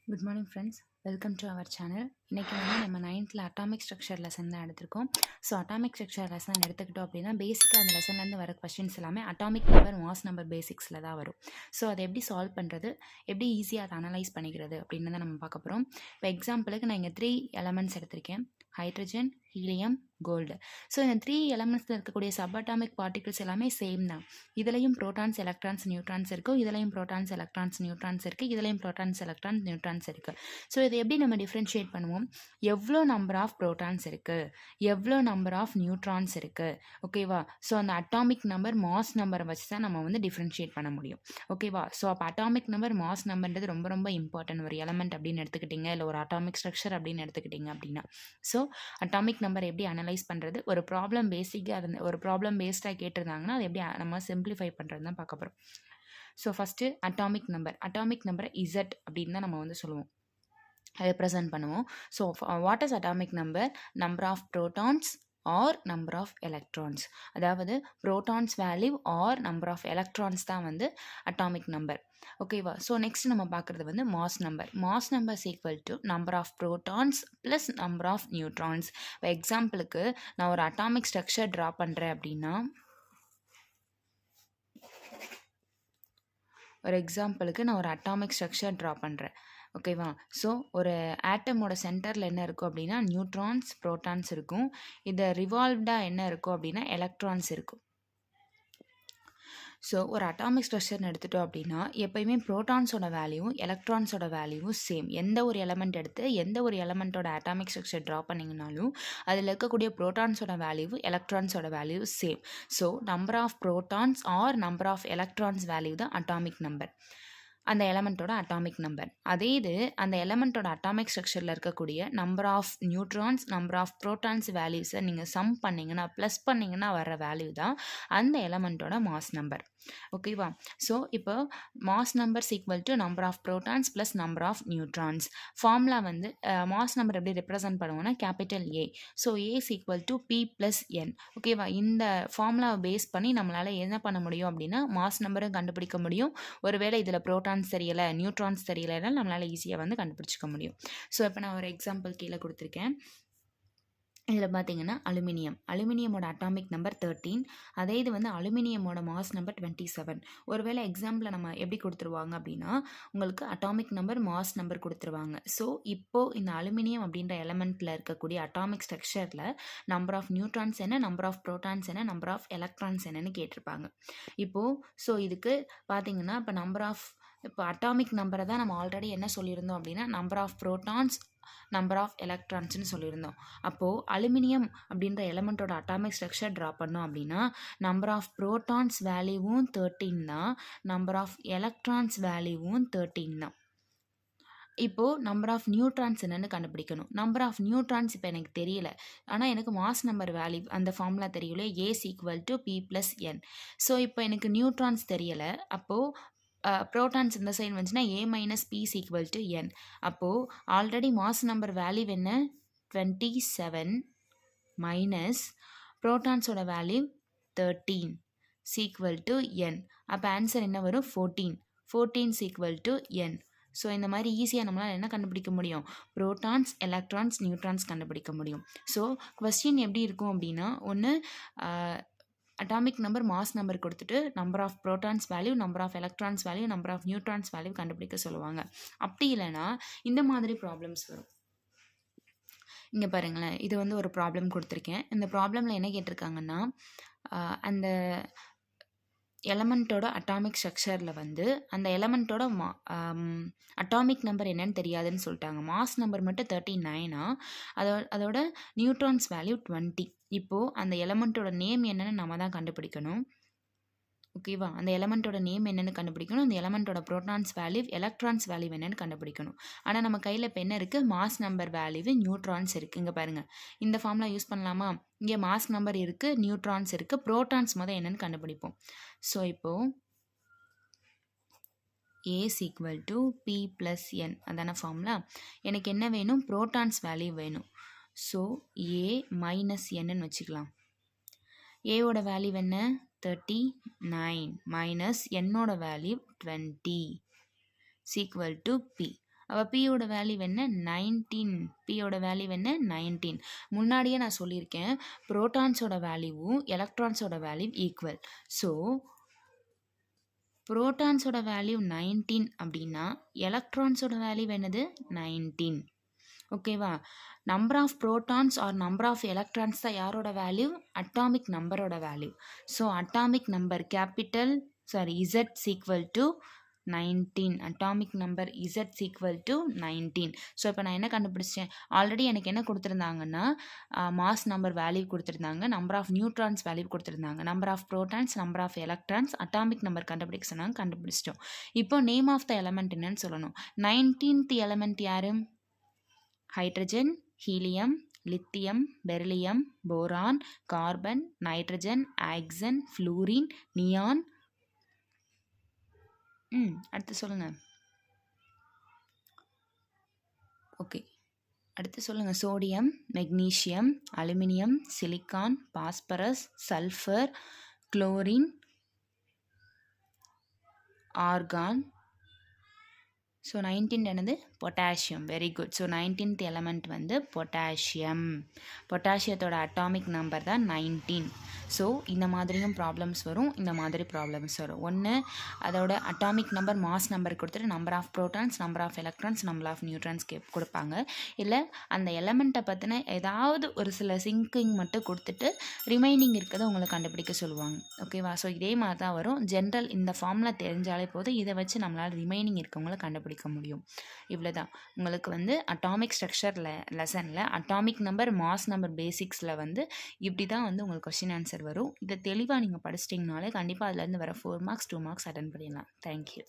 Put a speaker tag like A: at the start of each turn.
A: Good morning friends, welcome to our channel. இன்றைக்கி நம்ம 9th atomic structure lesson தான் எடுத்திருக்கோம். ஸோ அட்டாமிக் ஸ்ட்ரக்சர் லெசன் எடுத்துக்கிட்டோம் அப்படின்னா பேசிக்காக அந்த லெசன்லேருந்து வர கொஸ்டின்ஸ் எல்லாமே அட்டாமிக் நம்பர் மாஸ் நம்பர் பேசிக்ஸில் தான் வரும். ஸோ அதை எப்படி சால்வ் பண்ணுறது, எப்படி ஈஸியாக அதை அனலைஸ் பண்ணிக்கிறது அப்படின்னு தான் நம்ம பார்க்க போகிறோம். இப்போ எக்ஸாம்பிளுக்கு நான் இங்கே 3 எலமெண்ட்ஸ் எடுத்திருக்கேன்: ஹைட்ரஜன், ஹீலியம், கோல்டு. ஸோ இந்த 3 எலமெண்ட்ஸில் இருக்கக்கூடிய சப் அட்டாமிக் பார்ட்டிகல்ஸ் எல்லாமே சேம் தான். இதுலேயும் ப்ரோட்டான்ஸ், எலக்ட்ரான்ஸ், நியூட்ரான்ஸ் இருக்குது. இதுலேயும் ப்ரோட்டான்ஸ், எலக்ட்ரான்ஸ், நியூட்ரான்ஸ் இருக்குது. இதுலேயும் ப்ரோட்டான்ஸ், எலக்ட்ரான்ஸ், நியூட்ரான்ஸ் இருக்குது. ஸோ இதை எப்படி நம்ம டிஃப்ரென்ஷியேட் பண்ணுவோம்? எவ்வளோ நம்பர் ஆஃப் ப்ரோட்டான்ஸ் இருக்குது, எவ்வளோ நம்பர் ஆஃப் நியூட்ரான்ஸ் இருக்குது, ஓகேவா? ஸோ அந்த அட்டாமிக் நம்பர் மாஸ் நம்பரை வச்சு தான் நம்ம வந்து டிஃப்ரென்ஷியேட் பண்ண முடியும், ஓகேவா? ஸோ அப்போ அட்டாமிக் நம்பர் மாஸ் நம்பர்ன்றது ரொம்ப ரொம்ப இம்பார்ட்டன்ட். ஒரு எலமெண்ட் அப்படின்னு எடுத்துக்கிட்டிங்க, இல்லை ஒரு அட்டாமிக் ஸ்ட்ரக்சர் அப்படின்னு எடுத்துக்கிட்டிங்க அப்படின்னா. ஸோ அட்டாமிக் நம்பர் எப்படி அனலைஸ் பண்ணுறது, ஒரு ப்ராப்ளம் பேசிக்காக ஒரு ப்ராப்ளம் பேஸ்டாக கேட்டிருந்தாங்கன்னா அது எப்படி நம்ம சிம்பிளிஃபை பண்ணுறது தான் பார்க்க போகிறோம். ஸோ ஃபஸ்ட்டு அட்டாமிக் நம்பரை இசட் அப்படின்னு தான் நம்ம வந்து சொல்லுவோம், ரெப்ரசன்ட் பண்ணுவோம். So what is atomic number of protons or number of electrons. அதாவது protons value or number of electrons தான் வந்து அட்டாமிக் நம்பர், ஓகேவா? ஸோ நெக்ஸ்ட் நம்ம பார்க்குறது வந்து mass number is equal to number of protons plus number of neutrons. இப்போ எக்ஸாம்பிளுக்கு நான் ஒரு அட்டாமிக் ஸ்ட்ரக்சர் ட்ரா பண்ணுறேன் அப்படின்னா, ஓகேவா? ஸோ ஒரு ஆட்டமோட சென்டரில் என்ன இருக்கும் அப்படின்னா நியூட்ரான்ஸ், ப்ரோட்டான்ஸ் இருக்கும். இது ரிவால்வ்டாக என்ன இருக்கும் அப்படின்னா எலக்ட்ரான்ஸ் இருக்கும். ஸோ ஒரு அட்டாமிக் ஸ்ட்ரக்சர்னு எடுத்துட்டோம் அப்படின்னா எப்போயுமே ப்ரோட்டான்ஸோட வேல்யூவும் எலக்ட்ரான்ஸோட வேல்யூவும் சேம். எந்த ஒரு எலமெண்ட் எடுத்து எந்த ஒரு எலமெண்ட்டோட அட்டாமிக் ஸ்ட்ரக்சர் ட்ரா பண்ணிங்கனாலும் அதில் இருக்கக்கூடிய ப்ரோட்டான்ஸோட வேல்யூ, எலக்ட்ரான்ஸோட value same. So number of protons or number of electrons value தான் அட்டாமிக் நம்பர், அந்த எலமெண்ட்டோட அட்டாமிக் நம்பர். அதே இது அந்த எலமெண்ட்டோட அட்டாமிக் ஸ்ட்ரக்சரில் இருக்கக்கூடிய number of neutrons, number of protons வேல்யூஸை நீங்கள் சம் பண்ணிங்கன்னா, ப்ளஸ் பண்ணிங்கன்னா வர வேல்யூ தான் அந்த எலமெண்ட்டோட மாஸ் நம்பர், ஓகேவா? ஸோ இப்போ mass number equal to number of protons plus number of neutrons. Formula வந்து மாஸ் நம்பர் எப்படி ரெப்ரசன்ட் பண்ணுவோம்னா capital A. So A is equal to P plus N, ஓகேவா? இந்த ஃபார்முலாவை பேஸ் பண்ணி நம்மளால் என்ன பண்ண முடியும் அப்படின்னா மாஸ் நம்பரும் கண்டுபிடிக்க முடியும். ஒருவேளை இதில் ப்ரோட்டான்ஸ் தெரியலை, நியூட்ரான்ஸ் தெரியலைன்னா நம்மளால் ஈஸியாக வந்து கண்டுபிடிச்சிக்க முடியும். ஸோ இப்போ நான் ஒரு எக்ஸாம்பிள் கீழே கொடுத்துருக்கேன். இதில் பார்த்தீங்கன்னா அலுமினியமோட அட்டாமிக் நம்பர் 13. அதே இது வந்து அலுமினியமோட மாஸ் நம்பர் 27. ஒருவேளை எக்ஸாம்பிளில் நம்ம எப்படி கொடுத்துருவாங்க அப்படின்னா உங்களுக்கு அட்டாமிக் நம்பர், மாஸ் நம்பர் கொடுத்துருவாங்க. ஸோ இப்போது இந்த அலுமினியம் அப்படின்ற எலமெண்ட்டில் இருக்கக்கூடிய அட்டாமிக் ஸ்ட்ரக்சரில் நம்பர் ஆஃப் நியூட்ரான்ஸ் என்ன, நம்பர் ஆஃப் ப்ரோட்டான்ஸ் என்ன, நம்பர் ஆஃப் எலக்ட்ரான்ஸ் என்னன்னு கேட்டிருப்பாங்க. இப்போது ஸோ இதுக்கு பார்த்தீங்கன்னா இப்போ அட்டாமிக் நம்பரை தான் நம்ம ஆல்ரெடி என்ன சொல்லியிருந்தோம் அப்படின்னா number of protons, number of எலக்ட்ரான்ஸ்னு சொல்லியிருந்தோம். அப்போது அலுமினியம் அப்படின்ற எலமெண்ட்டோட அட்டாமிக் ஸ்ட்ரக்சர் ட்ரா பண்ணோம் அப்படின்னா நம்பர் ஆஃப் ப்ரோட்டான்ஸ் வேல்யூவும் 13 தான், நம்பர் ஆஃப் எலக்ட்ரான்ஸ் வேல்யூவும் 13 தான். இப்போது நம்பர் ஆஃப் நியூட்ரான்ஸ் என்னென்னு கண்டுபிடிக்கணும். நம்பர் ஆஃப் நியூட்ரான்ஸ் இப்போ எனக்கு தெரியல, ஆனால் எனக்கு மாஸ் நம்பர் வேல்யூ அந்த ஃபார்முலா தெரியல, A equal to P plus N. So இப்போ எனக்கு நியூட்ரான்ஸ் தெரியலை, அப்போது ப்ரோட்டான்ஸ் இந்த சைடு வந்துச்சுன்னா A minus P equal to N. அப்போது ஆல்ரெடி மாஸ் நம்பர் வேல்யூ என்ன 27 மைனஸ் ப்ரோட்டான்ஸோட வேல்யூ 13 ஈக்குவல் டு என். அப்போ ஆன்சர் என்ன வரும் 14 ஈக்குவல் டு என். ஸோ இந்த மாதிரி ஈஸியாக நம்மளால் என்ன கண்டுபிடிக்க முடியும், ப்ரோட்டான்ஸ், எலக்ட்ரான்ஸ், நியூட்ரான்ஸ் கண்டுபிடிக்க முடியும். ஸோ கொஸ்டின் எப்படி இருக்கும் அப்படின்னா ஒன்று அட்டாமிக் நம்பர், மாஸ் நம்பர் கொடுத்துட்டு number of protons value, number of electrons value, number of neutrons value கண்டுபிடிக்க சொல்லுவாங்க. அப்படி இல்லைன்னா இந்த மாதிரி ப்ராப்ளம்ஸ் வரும். இங்கே பாருங்களேன், இது வந்து ஒரு ப்ராப்ளம் கொடுத்துருக்கேன். இந்த ப்ராப்ளமில் என்ன கேட்டிருக்காங்கன்னா அந்த எலமெண்ட்டோட அட்டாமிக் ஸ்ட்ரக்சரில் வந்து அந்த எலமெண்ட்டோட அட்டாமிக் நம்பர் என்னன்னு தெரியாதுன்னு சொல்லிட்டாங்க. மாஸ் நம்பர் மட்டும் 39, அதோட நியூட்ரான்ஸ் வேல்யூ 20. இப்போது அந்த எலமெண்ட்டோட நேம் என்னென்னு நம்ம தான் கண்டுபிடிக்கணும், ஓகேவா? அந்த எலமெண்ட்டோட நேம் என்னென்னு கண்டுபிடிக்கணும், அந்த எலமெண்ட்டோட ப்ரோட்டான்ஸ் வேல்யூ, எலக்ட்ரான்ஸ் வேல்யூ என்னென்னு கண்டுபிடிக்கணும். ஆனால் நம்ம கையில் இப்போ என்ன இருக்குது, மாஸ் நம்பர் வேல்யூ, நியூட்ரான்ஸ் இருக்குது. இங்கே பாருங்கள், இந்த ஃபார்முலா யூஸ் பண்ணலாமா? இங்கே மாஸ் நம்பர் இருக்குது, நியூட்ரான்ஸ் இருக்குது, ப்ரோட்டான்ஸ் முதல் என்னென்னு கண்டுபிடிப்போம். ஸோ இப்போது ஏ ஈக்குவல் டு பி ப்ளஸ் என் அதான ஃபார்முலா. எனக்கு என்ன வேணும், ப்ரோட்டான்ஸ் வேல்யூ வேணும். ஸோ ஏ மைனஸ் என்னன்னு வச்சுக்கலாம். ஏவோட வேல்யூ என்ன 39 மைனஸ் என்னோட வேல்யூ 20 ஈக்குவல் டு பி. அப்போ பியோட வேல்யூ என்ன 19. பியோட வேல்யூ என்ன 19. முன்னாடியே நான் சொல்லியிருக்கேன் புரோட்டான்ஸோட வேல்யூவும் எலக்ட்ரான்ஸோட வேல்யூ ஈக்குவல். ஸோ புரோட்டான்ஸோட வேல்யூ 19 அப்படின்னா எலக்ட்ரான்ஸோட வேல்யூ என்னது 19. ஓகேவா? Number of protons or number of electrons தான் யாரோட வேல்யூ? அட்டாமிக் நம்பரோட value. So atomic number Z equal to 19. Atomic number Z equal to 19. So இப்போ நான் என்ன கண்டுபிடிச்சேன்? ஆல்ரெடி எனக்கு என்ன கொடுத்துருந்தாங்கன்னா மாஸ் நம்பர் வேல்யூ கொடுத்துருந்தாங்க, நம்பர் ஆஃப் நியூட்ரான்ஸ் வேல்யூ கொடுத்துருந்தாங்க, number of protons, number of electrons, atomic number கண்டுபிடிக்க சொன்னாங்க, கண்டுபிடிச்சிட்டோம். இப்போ நேம் ஆஃப் த எலமெண்ட் என்னன்னு சொல்லணும். 19th எலமெண்ட் யாரு? Hydrogen, helium, lithium, beryllium, boron, carbon, nitrogen, action, fluorine, neon. அடுத்து சொல்லுங்க. ஓகே, அடுத்து சொல்லுங்க. Sodium, magnesium, aluminium, silicon, phosphorus, sulphur, chlorine, argon. So 19 என்னது? Potassium. Very good. So 19th element வந்து potassium. பொட்டாசியத்தோட atomic number தான் 19. So இந்த மாதிரியும் ப்ராப்ளம்ஸ் வரும், இந்த மாதிரி ப்ராப்ளம்ஸ் வரும். ஒன்று அதோட அட்டாமிக் நம்பர் மாஸ் நம்பர் கொடுத்துட்டு number of protons, number of electrons, number of neutrons கொடுப்பாங்க. இல்லை அந்த எலமெண்ட்டை பற்றின ஏதாவது ஒரு சில சிங்கிங் மட்டும் கொடுத்துட்டு ரிமைனிங் இருக்கிறத உங்களை கண்டுபிடிக்க சொல்லுவாங்க. ஓகேவா? ஸோ இதே மாதிரி தான் வரும். ஜென்ரல் இந்த ஃபார்முலா தெரிஞ்சாலே போதும், இதை வச்சு நம்மளால் ரிமைனிங் இருக்கவங்கள கண்டுபிடிக்க முடியும். இவ்வளோதான். உங்களுக்கு வந்து அட்டாமிக் ஸ்ட்ரக்சர் லெசனில் அட்டாமிக் நம்பர், மாஸ் நம்பர் பேசிக்ஸில் வந்து இப்படி தான் வந்து உங்களுக்கு கொஸ்டின் ஆன்சர் வரும். இதை தெளிவாக நீங்கள் படிச்சிட்டிங்கனாலே கண்டிப்பாக அதுலேருந்து வர 4 மார்க்ஸ் 2 மார்க்ஸ் அட்டன் பண்ணிடலாம். தேங்க்யூ.